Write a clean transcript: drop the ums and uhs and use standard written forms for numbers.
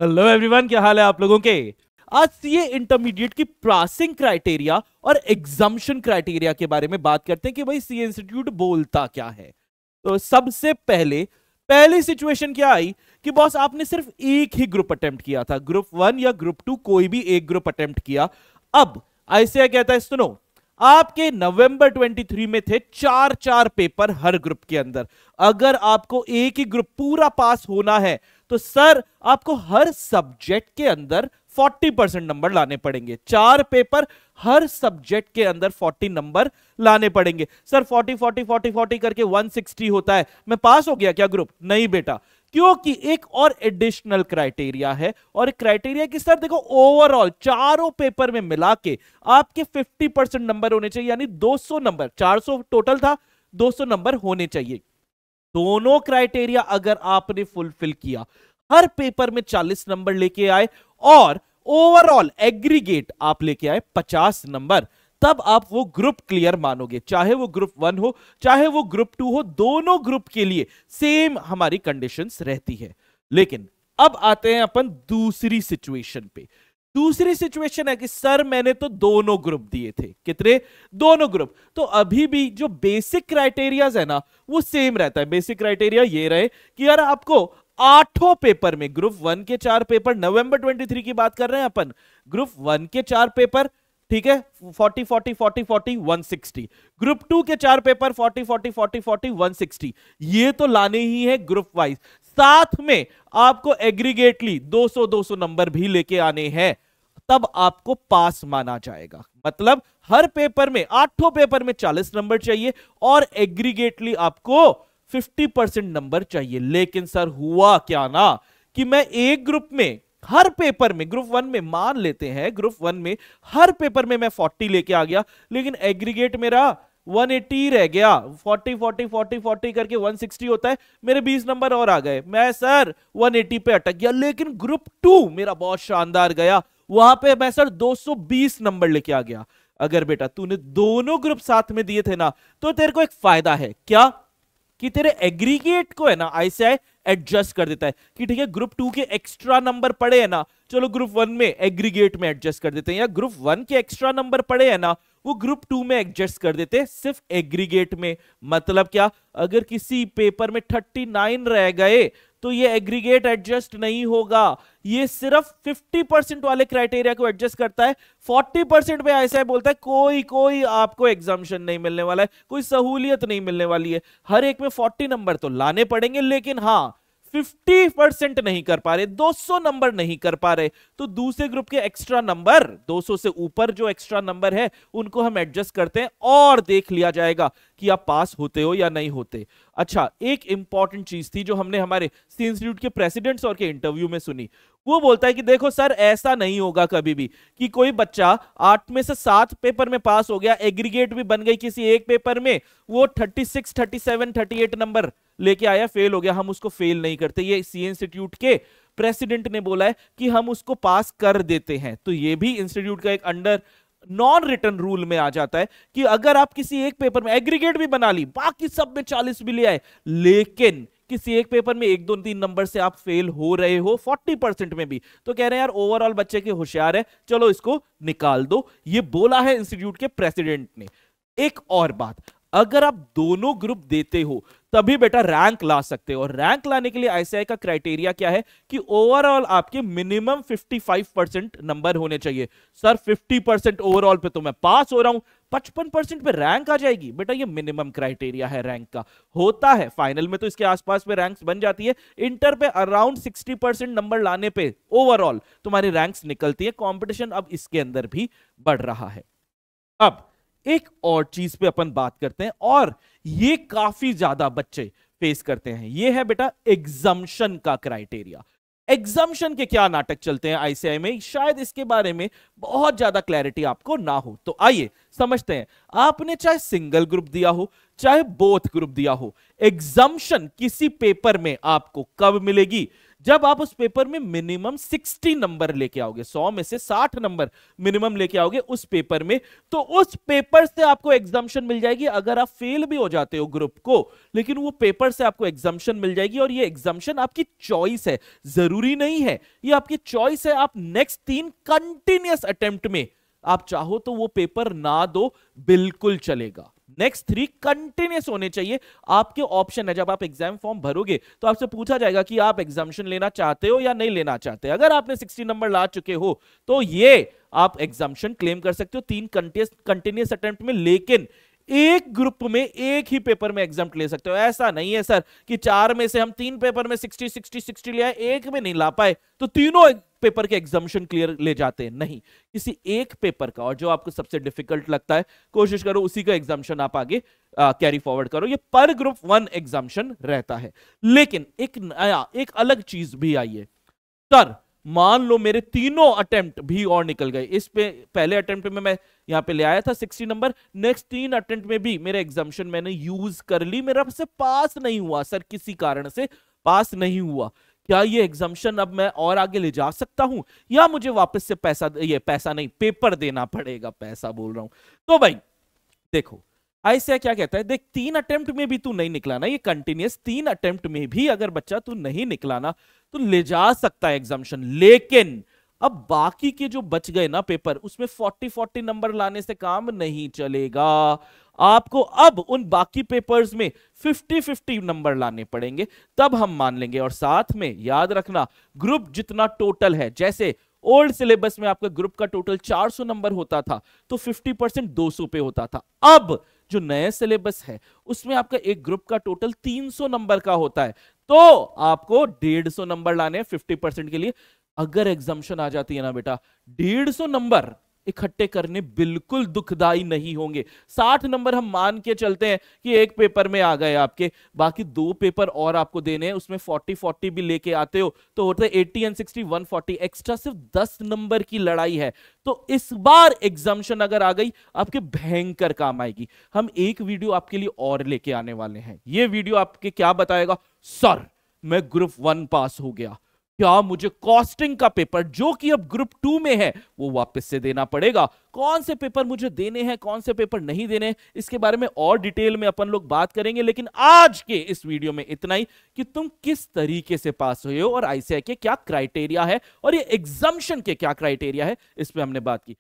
Hello everyone, क्या हाल है आप लोगों के। आज सीए इंटरमीडिएट की पासिंग क्राइटेरिया और एग्जाम्शन क्राइटेरिया के बारे में बात करते हैं कि भाई सीए इंस्टीट्यूट बोलता क्या है। तो सबसे पहली सिचुएशन क्या आई कि बॉस आपने सिर्फ एक ही ग्रुप अटेम्प्ट किया था, ग्रुप 1 या ग्रुप 2, कोई भी एक ग्रुप अटेम्प्ट किया। अब आईसीएआई कहता है सुनो, आपके नवंबर 23 में थे चार चार पेपर हर ग्रुप के अंदर। अगर आपको एक ही ग्रुप पूरा पास होना है तो सर आपको हर सब्जेक्ट के अंदर 40% नंबर लाने पड़ेंगे। चार पेपर हर सब्जेक्ट के अंदर 40 नंबर लाने पड़ेंगे। सर 40 40 40 40 करके 160 होता है, मैं पास हो गया क्या ग्रुप? नहीं बेटा, क्योंकि एक और एडिशनल क्राइटेरिया है। और क्राइटेरिया की सर देखो, ओवरऑल चारों पेपर में मिला के आपके 50% नंबर होने चाहिए, यानी 200 नंबर, 400 टोटल था, 200 नंबर होने चाहिए। दोनों क्राइटेरिया अगर आपने फुलफिल किया, हर पेपर में 40 नंबर लेके आए और ओवरऑल एग्रीगेट आप लेके आए 50 नंबर, तब आप वो ग्रुप क्लियर मानोगे। चाहे वो ग्रुप 1 हो चाहे वो ग्रुप 2 हो, दोनों ग्रुप के लिए सेम हमारी कंडीशंस रहती है। लेकिन अब आते हैं अपन दूसरी सिचुएशन पे। दूसरी सिचुएशन है कि सर मैंने तो दोनों ग्रुप दिए थे। कितने? दोनों ग्रुप। तो अभी भी जो बेसिक क्राइटेरियाज है ना, वो सेम रहता है। बेसिक क्राइटेरिया ये रहे कि यार आपको आठों पेपर में, ग्रुप 1 के 4 पेपर, नवंबर 23 की बात कर रहे हैं अपन, ग्रुप 1 के 4 पेपर, ठीक है, 40 40 40 40 160, ग्रुप 2 के 4 पेपर 40 40 40 40 160, ये तो लाने ही है ग्रुप वाइज। साथ में आपको एग्रीगेटली 200 200 नंबर भी लेके आने हैं, तब आपको पास माना जाएगा। मतलब हर पेपर में, आठों पेपर में 40 नंबर चाहिए और एग्रीगेटली आपको 50% नंबर चाहिए। लेकिन सर हुआ क्या ना कि मैं एक ग्रुप में, हर पेपर में, ग्रुप 1 में मान लेते हैं, ग्रुप 1 में हर पेपर में मैं 40 लेके आ गया, लेकिन एग्रीगेट मेरा 180 रह गया। 40 40 40 40 करके 160 होता है, मेरे 20 नंबर और आ गए, मैं सर 180 पे अटक गया। लेकिन ग्रुप 2 मेरा बहुत शानदार गया, वहां पे मैं सर 220 नंबर लेके आ गया। अगर बेटा तूने दोनों ग्रुप साथ में दिए थे ना, तो तेरे को एक फायदा है। क्या? कि तेरे एग्रीगेट को है ना आईसीआई एडजस्ट कर देता है कि ठीक है, ग्रुप 2 के एक्स्ट्रा नंबर पड़े हैं ना, चलो ग्रुप 1 में एग्रीगेट में एडजस्ट कर देते हैं, या ग्रुप 1 के एक्स्ट्रा नंबर पड़े हैं ना, वो ग्रुप 2 में एडजस्ट कर देते हैं सिर्फ एग्रीगेट में। मतलब क्या? अगर किसी पेपर में 39 रह गए तो ये एग्रीगेट एडजस्ट नहीं होगा, ये सिर्फ 50% वाले क्राइटेरिया को एडजस्ट करता है। 40% में ऐसा बोलता है कोई आपको एग्जाम्शन नहीं मिलने वाला है, कोई सहूलियत नहीं मिलने वाली है। हर एक में 40 नंबर तो लाने पड़ेंगे, लेकिन हाँ 50% नहीं कर पा रहे, 200 नंबर नहीं कर पा रहे, तो दूसरे ग्रुप के एक्स्ट्रा नंबर, 200 से ऊपर जो एक्स्ट्रा नंबर है उनको हम एडजस्ट करते हैं और देख लिया जाएगा कि आप पास होते हो या नहीं होते। अच्छा, एक इंपॉर्टेंट चीज थी जो हमने हमारे सी इंस्टीट्यूट के प्रेसिडेंट्स और के इंटरव्यू में सुनी। वो बोलता है कि देखो सर, ऐसा नहीं होगा कभी भी कि कोई बच्चा 8 में से 7 पेपर में पास हो गया, एग्रीगेट भी बन गई किसी एक पेपर में, वो 36 37 38 नंबर लेके आया, फेल हो गया, हम उसको फेल नहीं करते। ये सी इंस्टीट्यूट के प्रेसिडेंट ने बोला है कि हम उसको पास कर देते हैं। तो ये भी इंस्टीट्यूट का एक अंडर नॉन रिटन रूल में आ जाता है कि अगर आप किसी एक पेपर में एग्रीगेट भी बना ली, बाकी सब में 40 भी ले आए, लेकिन किसी एक पेपर में 1 2 3 नंबर से आप फेल हो रहे हो 40% में भी, तो कह रहे हैं यार ओवरऑल बच्चे के होशियार है, चलो इसको निकाल दो। ये बोला है इंस्टीट्यूट के प्रेसिडेंट ने। एक और बात, अगर आप दोनों ग्रुप देते हो तभी बेटा रैंक ला सकते हो। और रैंक लाने के लिए आईसीआई का क्राइटेरिया क्या है कि ओवरऑल आपके मिनिमम 55% नंबर होने चाहिए। सर 50% ओवरऑल पे तो मैं पास हो रहा हूं, 55% पे रैंक आ जाएगी? बेटा ये मिनिमम क्राइटेरिया है रैंक का। होता है फाइनल में तो इसके आसपास में रैंक्स बन जाती है, इंटर पे अराउंड 60% नंबर लाने पे ओवरऑल तुम्हारी रैंक्स निकलती है। कॉम्पिटिशन अब इसके अंदर भी बढ़ रहा है। अब एक और चीज पे अपन बात करते हैं, और ये काफी ज्यादा बच्चे फेस करते हैं, ये है बेटा एग्जम्पशन का क्राइटेरिया। एग्जम्पशन के क्या नाटक चलते हैं आईसीआई में, शायद इसके बारे में बहुत ज्यादा क्लैरिटी आपको ना हो, तो आइए समझते हैं। आपने चाहे सिंगल ग्रुप दिया हो चाहे बोथ ग्रुप दिया हो, एग्जम्पशन किसी पेपर में आपको कब मिलेगी? जब आप उस पेपर में मिनिमम 60 नंबर लेके आओगे, 100 में से 60 नंबर मिनिमम लेके आओगे उस पेपर में, तो उस पेपर से आपको एग्जाम्शन मिल जाएगी। अगर आप फेल भी हो जाते हो ग्रुप को, लेकिन वो पेपर से आपको एग्जाम्शन मिल जाएगी। और ये एग्जाम्शन आपकी चॉइस है, जरूरी नहीं है, ये आपकी चॉइस है। आप नेक्स्ट 3 कंटिन्यूअस अटेम्प्ट में आप चाहो तो वो पेपर ना दो, बिल्कुल चलेगा। नेक्स्ट 3 कंटिन्यूस होने चाहिए, आपके ऑप्शन है। जब आप एग्जाम फॉर्म भरोगे तो आपसे पूछा जाएगा कि आप एग्जामिशन लेना चाहते हो या नहीं लेना चाहते। अगर आपने 60 नंबर ला चुके हो तो ये आप एग्जामिशन क्लेम कर सकते हो 3 कंटिन्यूस अटेम्प्ट में। लेकिन एक ग्रुप में एक ही पेपर में एग्जाम ले सकते हो। ऐसा नहीं है सर कि 4 में से हम 3 पेपर में 60 ले आए, एक में नहीं ला पाए तो तीनों पेपर के एग्जामिशन क्लियर ले जाते हैं। नहीं, किसी एक पेपर का, और जो आपको सबसे डिफिकल्ट लगता है कोशिश करो उसी का एग्जामिशन आप आगे कैरी फॉरवर्ड करो। ये पर ग्रुप 1 एग्जामिशन रहता है। लेकिन एक अलग चीज भी आई है सर, मान लो मेरे तीनों अटेम्प्ट भी और निकल गए। इस पे पहले अटेम्प्ट में मैं यहां पे ले आया था 60 नंबर, नेक्स्ट 3 अटेम्प्ट में भी मेरा एग्जामिशन मैंने यूज कर ली, मेरा से पास नहीं हुआ सर, किसी कारण से पास नहीं हुआ। क्या ये एग्जामिशन अब मैं और आगे ले जा सकता हूं या मुझे वापस से पैसा नहीं, पेपर देना पड़ेगा? पैसा बोल रहा हूं। तो भाई देखो ऐसे क्या कहता है, देख 3 अटेम्प्ट में भी तू नहीं निकला ना, ये कंटिन्यूस 3 अटेम्प्ट में भी अगर बच्चा तू नहीं निकला ना तो ले जा सकता है एग्जामिशन। लेकिन अब बाकी के जो बच गए ना पेपर, उसमें 40 नंबर लाने से काम नहीं चलेगा। आपको अब उन बाकी पेपर्स में 50 नंबर लाने पड़ेंगे, तब हम मान लेंगे। और साथ में याद रखना, ग्रुप जितना टोटल है, जैसे ओल्ड सिलेबस में आपका ग्रुप का टोटल 400 नंबर होता था तो 50% 200 पे होता था। अब जो नए सिलेबस है उसमें आपका एक ग्रुप का टोटल 300 नंबर का होता है, तो आपको 150 नंबर लाने हैं 50% के लिए। अगर एग्जाम्शन आ जाती है ना बेटा, 150 नंबर इकट्ठे करने बिल्कुल दुखदाई नहीं होंगे। 60 नंबर हम मान के चलते हैं कि एक पेपर में आ गए आपके, बाकी 2 पेपर और आपको देने हैं, उसमें 40 भी लेके आते हो तो होता है 80 और 60 140, एक्स्ट्रा सिर्फ 10 नंबर की लड़ाई है। तो इस बार एग्जाम्शन अगर आ गई आपके भयंकर काम आएगी। हम एक वीडियो आपके लिए और लेके आने वाले हैं। ये वीडियो आपके क्या बताएगा, सर मैं ग्रुप 1 पास हो गया, क्या मुझे कॉस्टिंग का पेपर जो कि अब ग्रुप 2 में है वो वापस से देना पड़ेगा? कौन से पेपर मुझे देने हैं, कौन से पेपर नहीं देने हैं, इसके बारे में और डिटेल में अपन लोग बात करेंगे। लेकिन आज के इस वीडियो में इतना ही कि तुम किस तरीके से पास हुए हो और आईसीएआई के क्या क्राइटेरिया है और ये एग्जाम्शन के क्या क्राइटेरिया है, इस पे हमने बात की।